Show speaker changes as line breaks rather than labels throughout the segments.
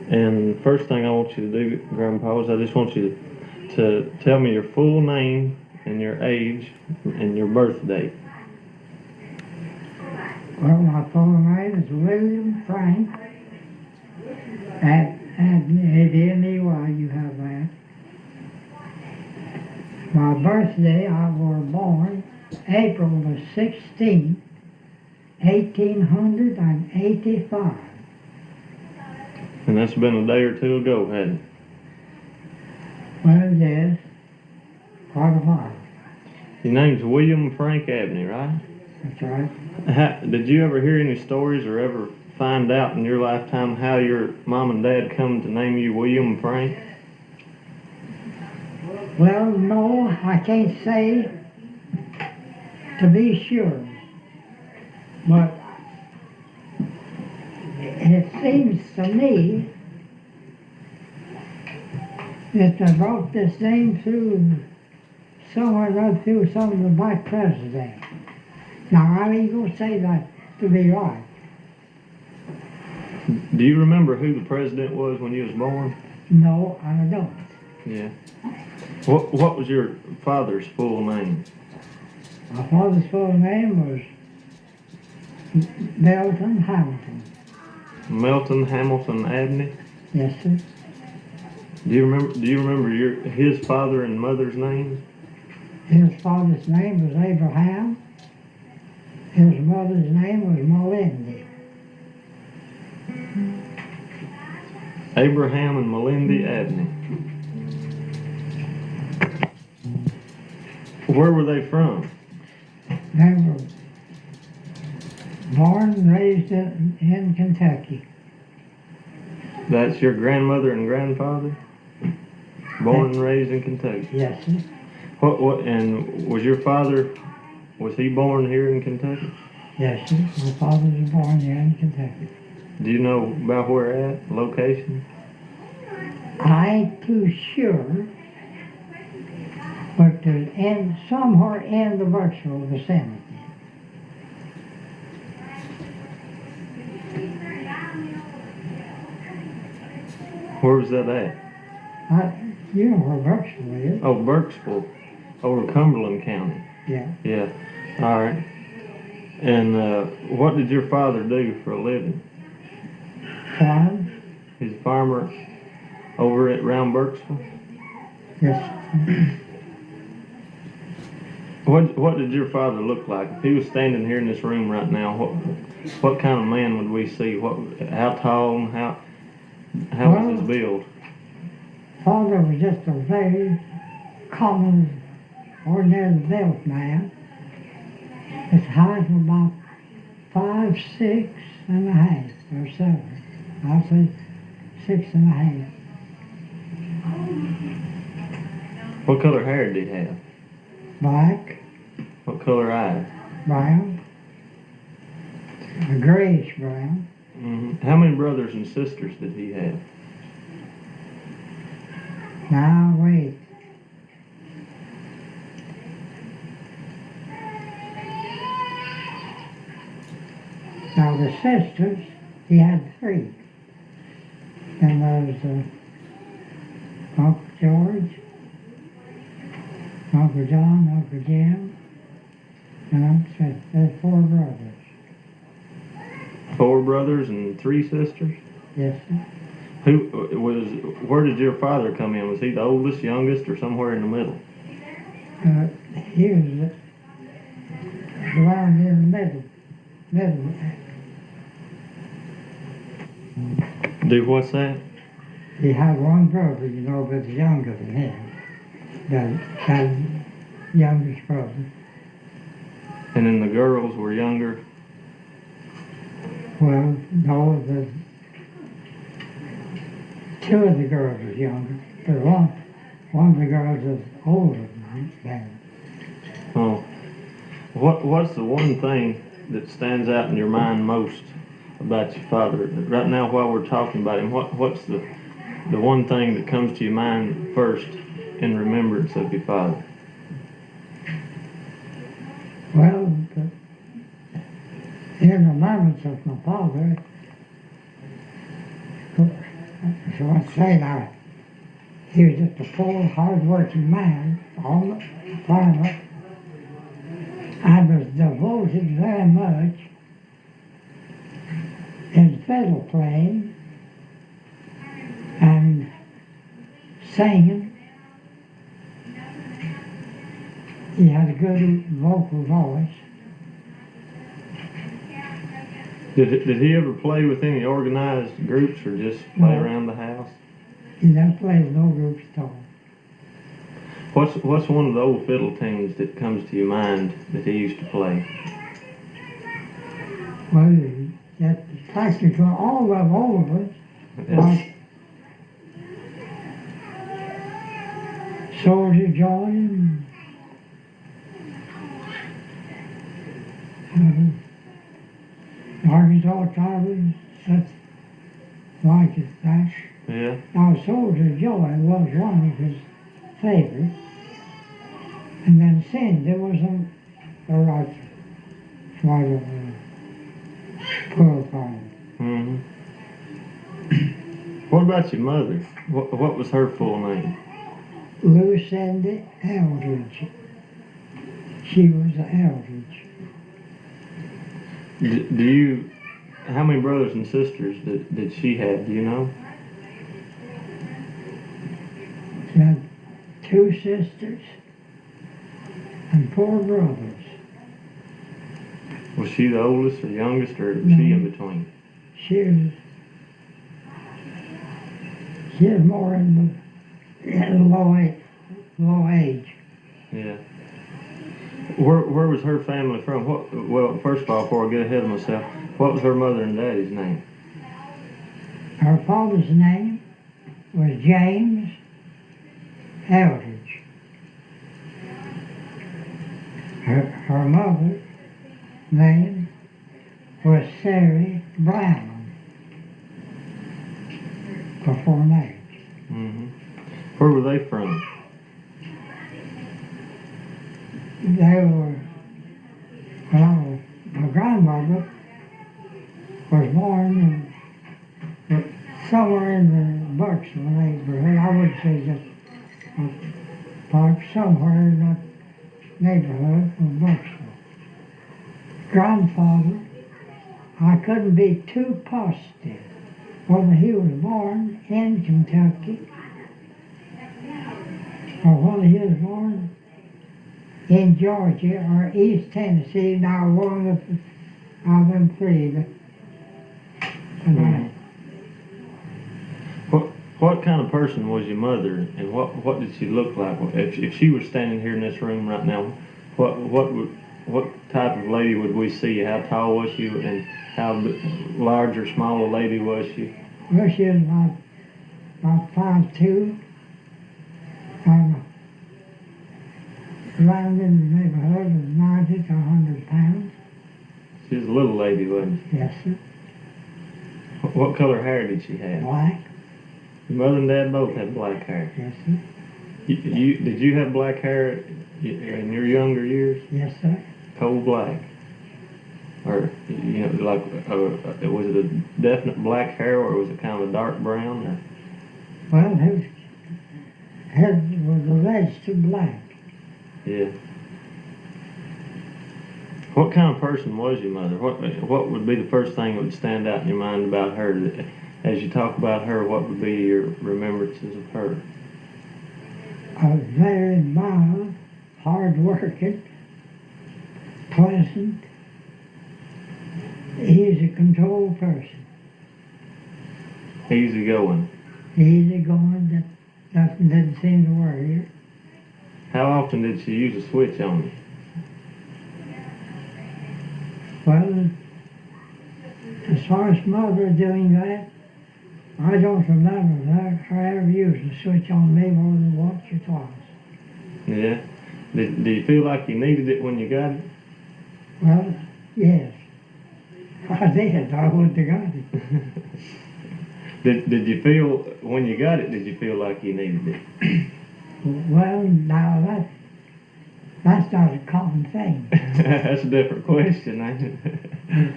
And first thing I want you to do, Grandpa, is I just want you to tell me your full name and your age and your birthday.
Well, my full name is William Frank. At ABNEY, you have that. My birthday, I was born April the 16th, 1885.
And that's been a day or two ago, hadn't it?
Well, yes, quite a while.
Your name's William Frank Abney, right?
That's right.
Did you ever hear any stories or ever find out in your lifetime how your mom and dad come to name you William Frank?
Well, no, I can't say to be sure, but it seems to me that they brought this name through somewhere right through some of the black presidents. Now, I ain't gonna say that to be right.
Do you remember who the president was when you was born?
No, I don't.
Yeah. What was your father's full name?
My father's full name was Melton Hamilton.
Melton Hamilton Abney?
Yes, sir.
Do you remember his father and mother's names?
His father's name was Abraham. His mother's name was Melindy.
Abraham and Melindy Abney. Where were they from?
They were born and raised in Kentucky.
That's your grandmother and grandfather? Born and raised in Kentucky.
Yes, sir.
And was your father, was he born here in Kentucky?
Yes, sir. My father was born here in Kentucky.
Do you know about where at, location?
I ain't too sure, but somewhere in the virtual vicinity.
Where was that at?
You know where Birchville is?
Oh, Burkesville, over Cumberland County.
Yeah.
Yeah, all right. And what did your father do for a living?
Farm?
He's a farmer over at round Burkesville?
Yes.
What did your father look like? If he was standing here in this room right now, what kind of man would we see? How tall and how was his build?
Father was just a very common, ordinary built man. His height was about 5'6" and a half or 7. I'll say 6 and a half.
What color hair did he have?
Black.
What color eyes?
Brown. A grayish brown.
Mm-hmm. How many brothers and sisters did he have?
Now wait. Now the sisters, he had 3. And there's Uncle George, Uncle John, Uncle Jim, and Uncle Smith. There's 4 brothers.
4 brothers and 3 sisters?
Yes, sir.
Where did your father come in? Was he the oldest, youngest, or somewhere in the middle?
He was around in the middle.
Do what's that?
He had 1 brother, but he's younger than him. The youngest brother.
And then the girls were younger?
Well, no, 2 of the girls was younger, but one of the girls was older than them.
Oh. What's the one thing that stands out in your mind most about your father? Right now, while we're talking about him, what's the one thing that comes to your mind first in remembrance of your father?
Well, in remembrance of my father, So I say now, he was just a poor, hard-working man, on the farmer, and was devoted very much in fiddle playing and singing. He had a good vocal voice.
Did he ever play with any organized groups or just play
No.
around the house?
He never played with no groups at all.
What's one of the old fiddle tunes that comes to your mind that he used to play?
Well, that practically all of old ones, like Soldier Joy and Arkansas Tigers, such like that.
Yeah.
Now, Soldier Joy was one of his favorites, and then S.T.A.N.D was a right sort of poor part.
Mm-hmm. What about your mother? What was her full name?
Lucinda Eldridge. She was Eldridge.
Do you? How many brothers and sisters did she have? Do you know?
She had 2 sisters and 4 brothers.
Was she the oldest or youngest, or was
No.
she in between?
She was more in the low age.
Yeah. Where was her family from? Well, first of all, before I get ahead of myself, what was her mother and daddy's name?
Her father's name was James Eldridge. Her mother's name was Sarah Brown, before marriage.
Mm-hmm. Where were they from?
They were, well, my grandmother was born somewhere in the Buxton neighborhood. I would say just park somewhere in that neighborhood of Buxton. Grandfather, I couldn't be too positive whether he was born in Kentucky or whether he was born in Georgia or East Tennessee. Now one of them 3.
What kind of person was your mother, and what did she look like? If she was standing here in this room right now, what type of lady would we see? How tall was she, and how large or small a lady was she?
Well, she was about 5'2", and around in the neighborhood of 90 to 100 pounds.
She was a little lady, wasn't she?
Yes, sir.
What color hair did she have?
Black.
Your mother and dad both had black hair.
Yes, sir.
Did you have black hair in your younger years?
Yes, sir.
Coal black? Or, like, was it a definite black hair, or was it kind of a dark brown? Or?
Well, his head was alleged to black.
Yeah. What kind of person was your mother? What would be the first thing that would stand out in your mind about her? As you talk about her, what would be your remembrances of her?
A very mild, hard-working, pleasant, easy-controlled person.
Easy going.
Easy-going, that didn't seem to worry her.
How often did she use a switch on you?
Well, as far as mother doing that, I don't remember her ever using a switch on me more than once or twice.
Yeah. Did you feel like you needed it when you got it?
Well, yes. I did. I wouldn't have got it.
Did you feel, when you got it, did you feel like you needed it?
Well, now that's not a common thing.
That's a different question, ain't it?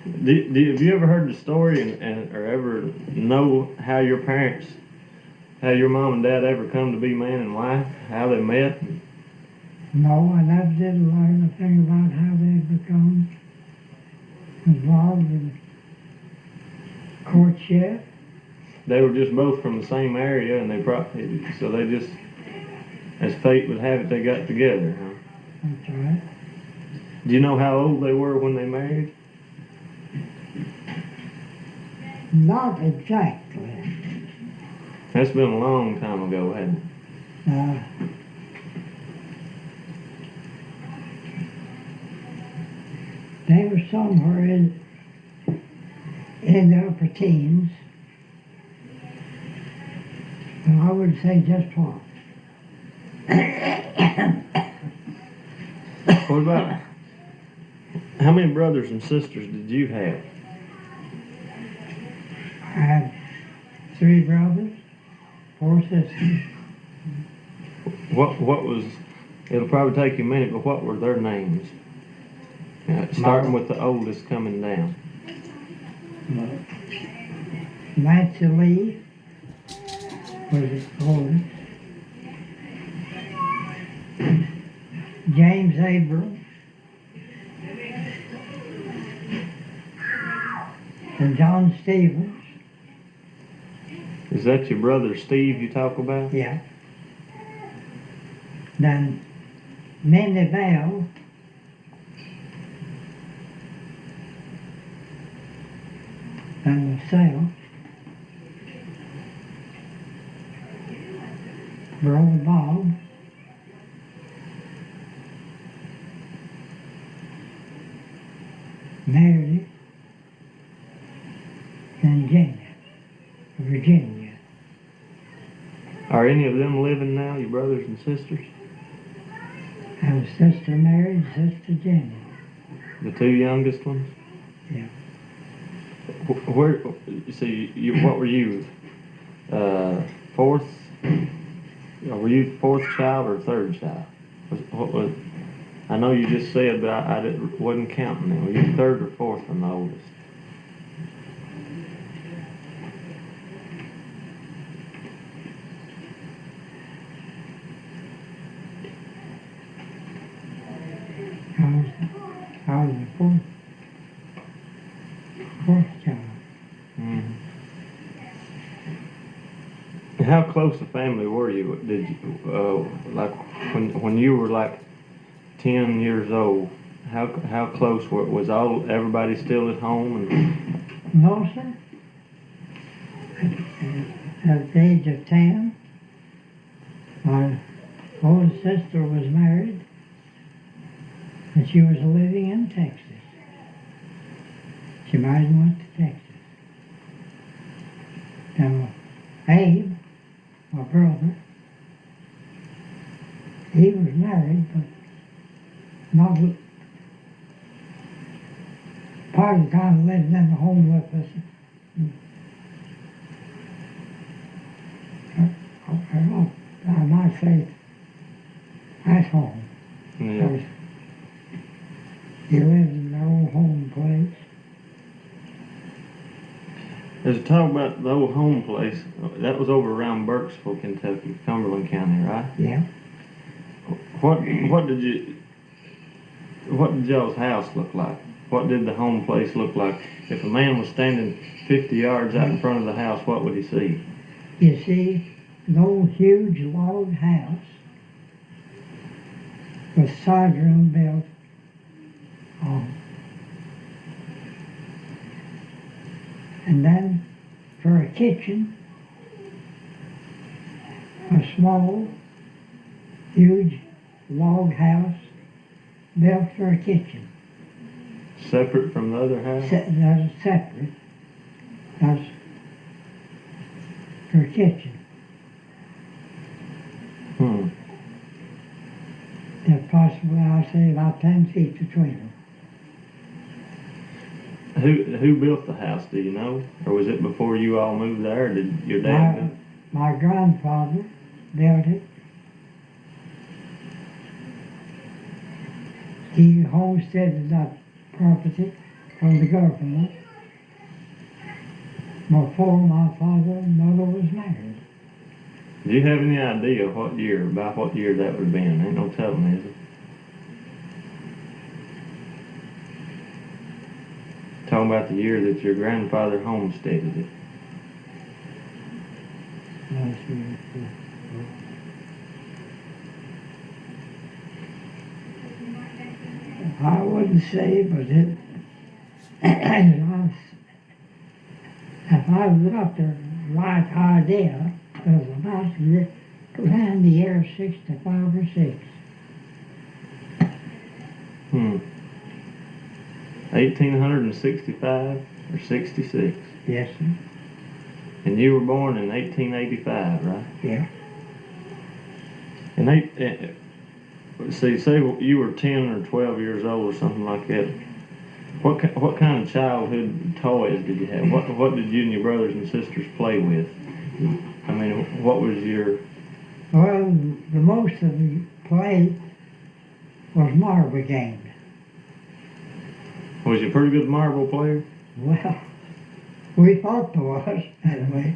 Have you ever heard the story or ever know how how your mom and dad ever come to be man and wife, how they met?
No, I never did learn a thing about how they become involved in courtship.
They were just both from the same area, and so they just, as fate would have it, they got together, huh?
That's right.
Do you know how old they were when they married?
Not exactly.
That's been a long time ago, hasn't it?
They were somewhere in the upper teens. And I would say just what?
What about, how many brothers and sisters did you have?
I had 3 brothers, 4 sisters.
What was, it'll probably take you a minute, but what were their names? Starting with the oldest coming down.
Nancy Lee was the oldest. James Abrams and John Stevens.
Is that your brother Steve you talk about?
Yeah. Then Minnie Bell and myself, Brother Bob, Mary, and Virginia.
Are any of them living now, your brothers and sisters?
I have a sister Mary, Sister Jenny.
The 2 youngest ones?
Yeah.
Where, what were you, fourth? Were you 4th child or 3rd child? What was? I know you just said, but I wasn't counting them. Were you 3rd or 4th from the oldest?
I was the 4th child.
Mm-hmm. How close a family were you? Did you, like, when you were like 10 years old, how close was everybody still at home?
No, sir. At the age of 10, my older sister was married, and she was living in Texas. She married and went to Texas. Now, Abe, my brother, he was married, but not part of the time living in the home with us. I might say at home.
Yeah.
He lived in their old home place.
There's a talk about the old home place. That was over around Burkesville, Kentucky, Cumberland County, right?
Yeah.
What did y'all's house look like? What did the home place look like? If a man was standing 50 yards out in front of the house, what would he see?
You see, an old huge log house with side room built on. And then for a kitchen, a small, huge log house built for a kitchen.
Separate from the other house?
That's separate. That's for a kitchen. If possible, I'll say about 10 feet between them.
Who built the house, do you know? Or was it before you all moved there, or did your dad do it?
My grandfather built it. He homesteaded that property from the government before my father and mother was married.
Do you have any idea about what year that would have been? Ain't no telling, is it? Talking about the year that your grandfather homesteaded it.
I wouldn't say, but it, if I was up the right idea, it was about around the year 65 or 6.
1865 or 66?
Yes, sir.
And you were born in 1885, right?
Yeah.
And say you were 10 or 12 years old or something like that. What kind of childhood toys did you have? What did you and your brothers and sisters play with? I mean, what was your...
Well, the most of the play was marble games.
Was you a pretty good marble player?
Well, we thought there was, anyway.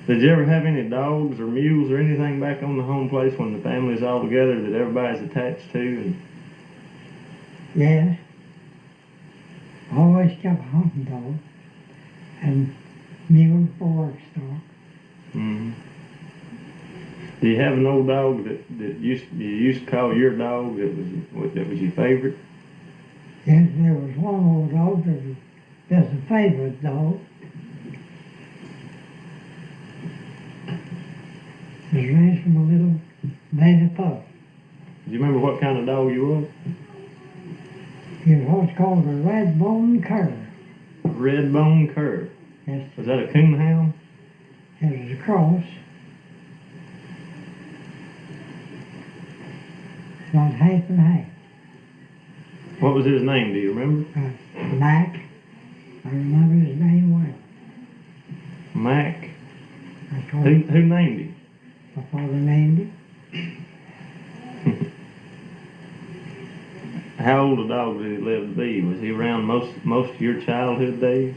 Did you ever have any dogs or mules or anything back on the home place when the family's all together that everybody's attached to? And...
Yes. Always kept a hunting dog and mule for work stock.
Mm-hmm. Do you have an old dog that you used to call your dog that was your favorite?
Yes, there was one old dog that was just a favorite dog. It was raised from a little baby pup.
Do you remember what kind of dog you was?
He was what's called a red-bone cur.
Red-bone cur.
Yes.
Was that a coonhound?
It was a cross. About half and half.
What was his name? Do you remember?
Mac. I remember his name well.
Mac.
Who
Who named him?
My father named him.
How old a dog did he live to be? Was he around most of your childhood days?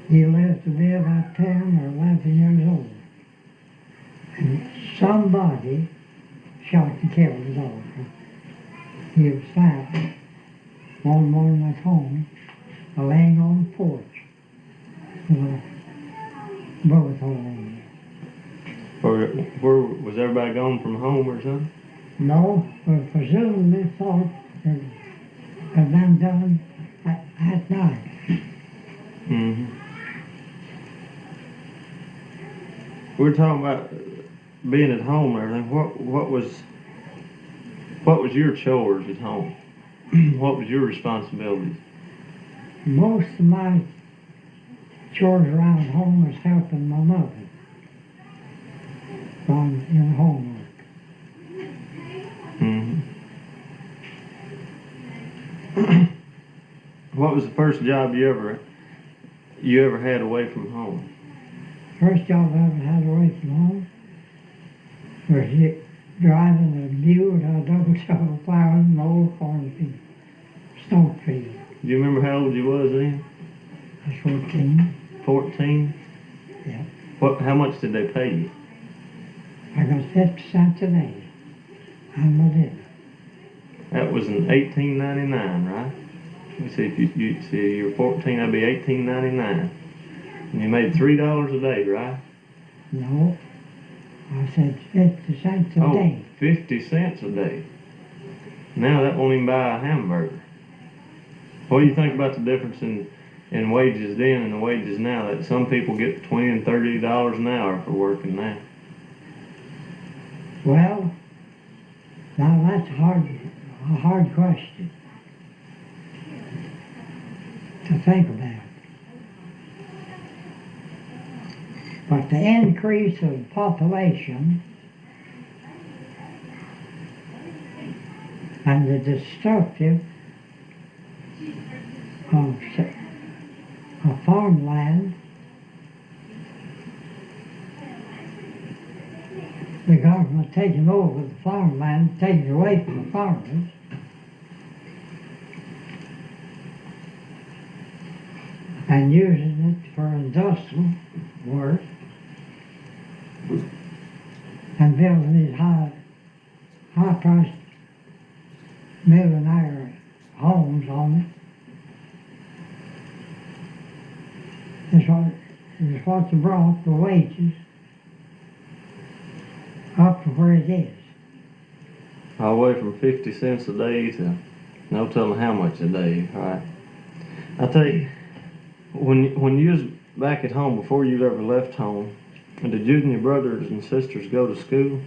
He lived to be about 10 or 11 years old. And somebody shot and killed the dog. He was found one morning at home, laying on the porch with a bullet hole in it.
Where was everybody gone from home or something?
No, but presumably thought it had been done at night.
Mm-hmm. We're talking about being at home and everything. What was your chores at home? What was your responsibilities?
Most of my chores around home was helping my mother in homework.
Mm-hmm. What was the first job you ever had away from home?
First job I ever had away from home was driving a mule with a double shovel plow in the old cornfield, stump field.
Do you remember how old you was then?
I was 14.
14?
Yeah.
How much did they pay you?
I got 50 cents a day. And my dinner.
That was in 1899, right? Let me see if you're 14, that'd be 1899. And you made $3 a day, right?
No. I said 50 cents a day.
50 cents a day. Now that won't even buy a hamburger. What do you think about the difference in wages then and the wages now? That some people get $20 and $30 an hour for working now.
Well, now that's a hard question to think about. But the increase of population and the destructive of farmland, the government taking over the farmland, taking it away from the farmers, and using it for industrial work and building these high-priced millionaire homes on it. It's what's brought the wages up to where it is.
All the way from 50 cents a day to no telling how much a day, right? I tell you, when you was back at home, before you ever left home, did you and your brothers and sisters go to school?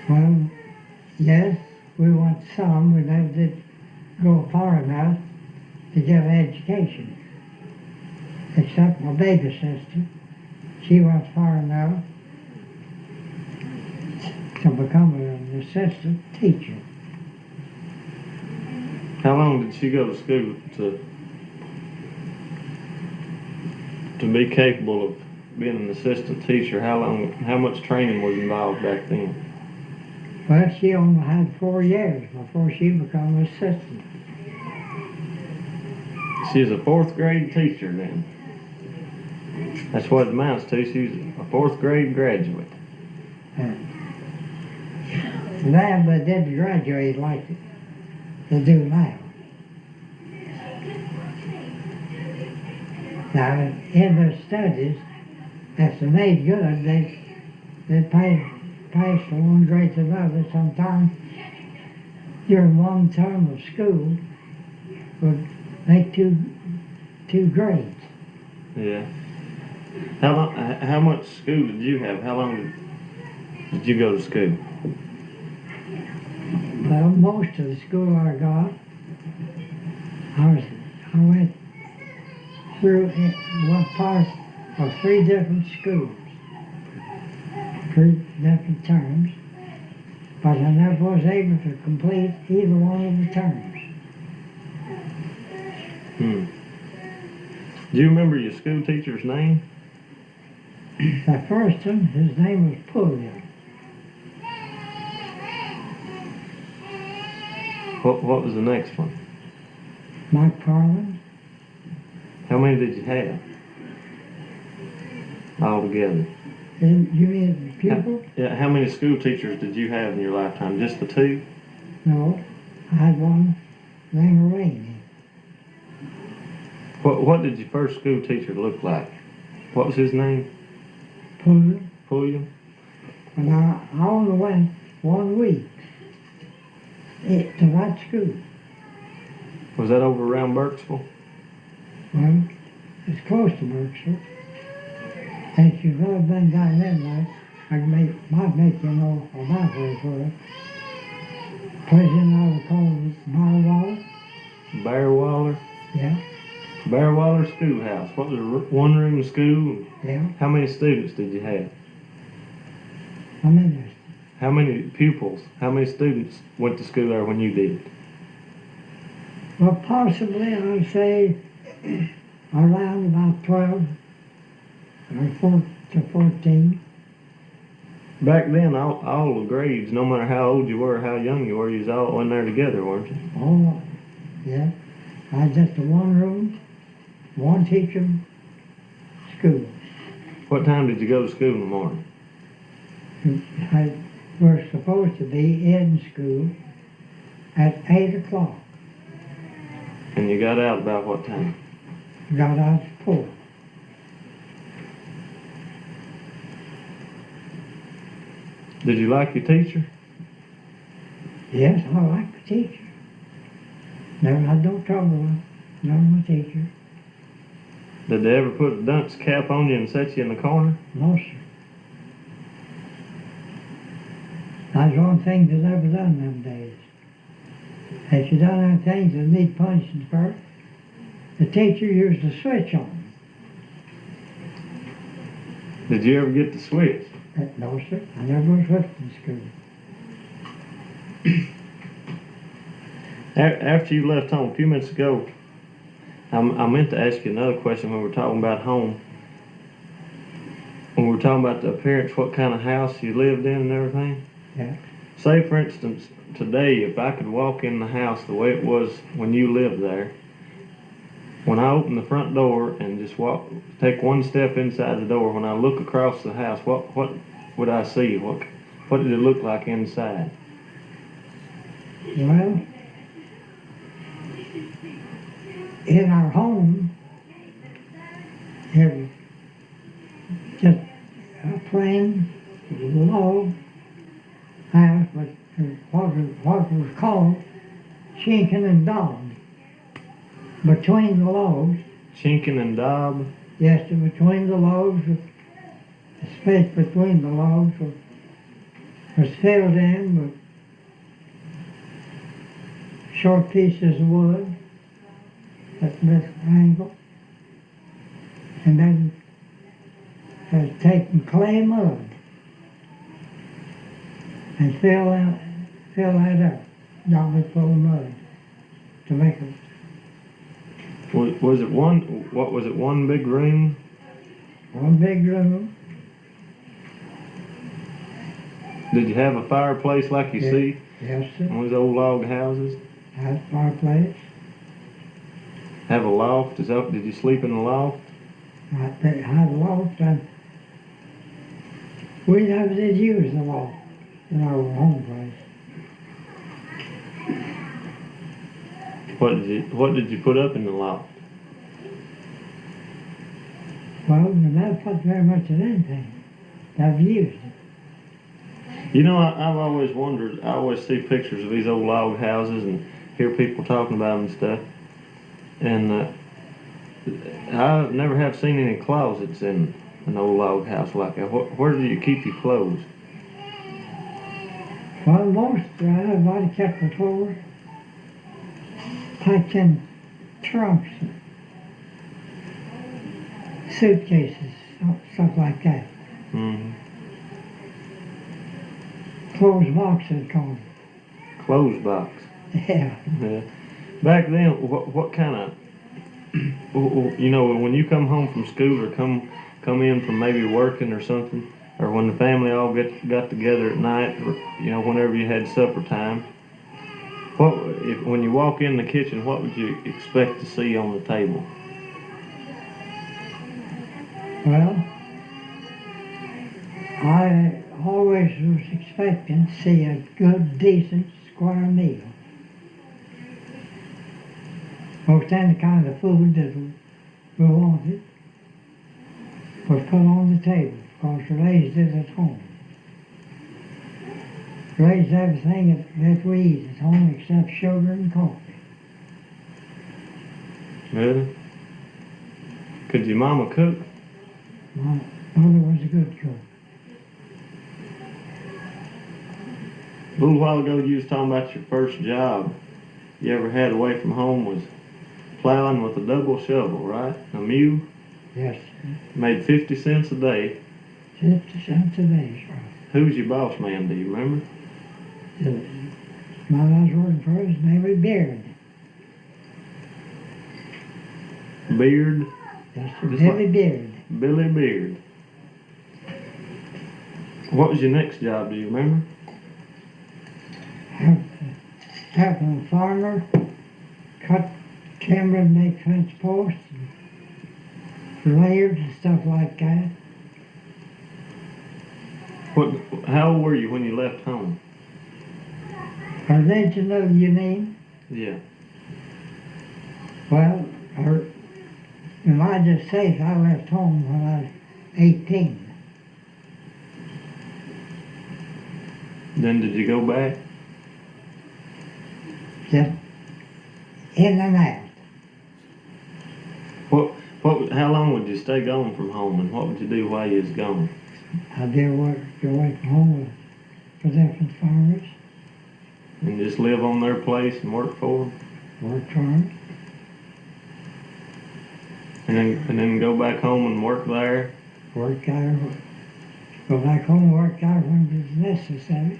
Well, yes, we went some. We never did go far enough to get an education. Except my baby sister. She went far enough to become an assistant teacher.
How long did she go to school to be capable of being an assistant teacher? How much training was involved back then?
Well, she only had 4 years before she became an assistant.
She's a 4th grade teacher then. That's what it amounts to. She's a 4th grade graduate.
Them that didn't graduate like they do now. Now, in their studies, if they made good, they pass from one grade to another. Sometimes during one term of school would make two grades.
Yeah. How much school did you have? How long did you go to school?
Well, most of the school I got, I went through one part of 3 different schools, 3 different terms, but I never was able to complete either one of the terms.
Do you remember your school teacher's name?
The first one, his name was Pulliam.
What was the next one?
Mike Carlin.
How many did you have altogether?
And you mean pupil?
Yeah. How many school teachers did you have in your lifetime? Just the 2?
No, I had one named Ray.
What did your first school teacher look like? What was his name?
Pulliam.
Pulliam?
And I only went 1 week to that school.
Was that over around Burkesville?
Well, it's close to Berkshire. And if you've ever been down there, might make you know about where it was. Place in I would call it Barwaller.
Bearwaller?
Yeah,
Bearwaller Schoolhouse. What was it, one-room school?
yeah.
How many students did you have?
I mean,
How many pupils? How many students went to school there when you did?
well, possibly I'd say around about 12 or 4 to 14.
Back then, all the grades, no matter how old you were, how young you were, you was all in there together, weren't you?
Oh, yeah. I had just a 1 room, 1 teacher school.
What time did you go to school in the morning?
We're supposed to be in school at 8 o'clock.
And you got out about what time?
Got out at 4.
Did you like your teacher?
Yes, I like the teacher. Never had no trouble with my teacher.
Did they ever put a dunce cap on you and set you in the corner?
No, sir. That's one thing that's ever done them days. If you done them things that need punishing for, the teacher used a switch on.
Did you ever get the switch?
No, sir. I never was whipped in school.
After you left home a few minutes ago, I meant to ask you another question when we were talking about home. When we were talking about the appearance, what kind of house you lived in and everything.
Yeah.
Say, for instance, today, if I could walk in the house the way it was when you lived there, When I open the front door and just take one step inside the door, when I look across the house, what would I see? What did it look like inside?
Well, in our home, it was just a plain log house, but what was called chinking and daub. Between the logs,
Chinking and daub.
yes, between the logs, the space between the logs was filled in with short pieces of wood at this angle, and then has taken clay mud and fill that up, dump it full of mud to make it.
Was it one? What was it? One big room?
One big room.
Did you have a fireplace like you
Yeah.
see
Yes, sir.
on those old log houses?
Had a fireplace.
Have a loft? Did you sleep in the loft?
I had a loft, and we never did use the loft in our home place.
What did you put up in the loft?
Well, we never put very much of anything. Never used it.
You know, I've always wondered. I always see pictures of these old log houses and hear people talking about them and stuff. And I never have seen any closets in an old log house like that. Where do you keep your clothes?
Well, most everybody kept the clothes packed in trunks, suitcases, stuff like that.
Mm-hmm.
Clothes boxes called.
Clothes box.
Yeah.
Yeah. Back then, what kind of, you know, when you come home from school or come in from maybe working or something, or when the family all got together at night, or you know, whenever you had supper time, when you walk in the kitchen, what would you expect to see on the table?
Well, I always was expecting to see a good, decent, square meal. Most any kind of food that we wanted was put on the table, because we raised it at home. Raised everything that we eat at home except sugar and coffee.
Really? Could your mama cook?
My mother was a good cook.
A little while ago, you was talking about your first job you ever had away from home was plowing with a double shovel, right? A mule?
Yes,
Made 50 cents a day.
50 cents a day, sir.
Who's your boss man, do you remember?
The man I was working for, his name was Beard.
Beard?
Yes, sir.
Just
Billy
like-
Beard.
Billy Beard. What was your next job, do you remember?
Helping a farmer cut timber and make fence posts and layers and stuff like that.
How old were you when you left home?
Original, you mean?
Yeah.
Well, and I just say I left home when I was 18.
Then did you go back?
Just in and out.
How long would you stay gone from home, and what would you do while you was gone?
I did work away from home for different farmers.
And just live on their place and work for them?
Worked for them.
And then go back home and work there?
Worked there. Go back home, work there when it was necessary.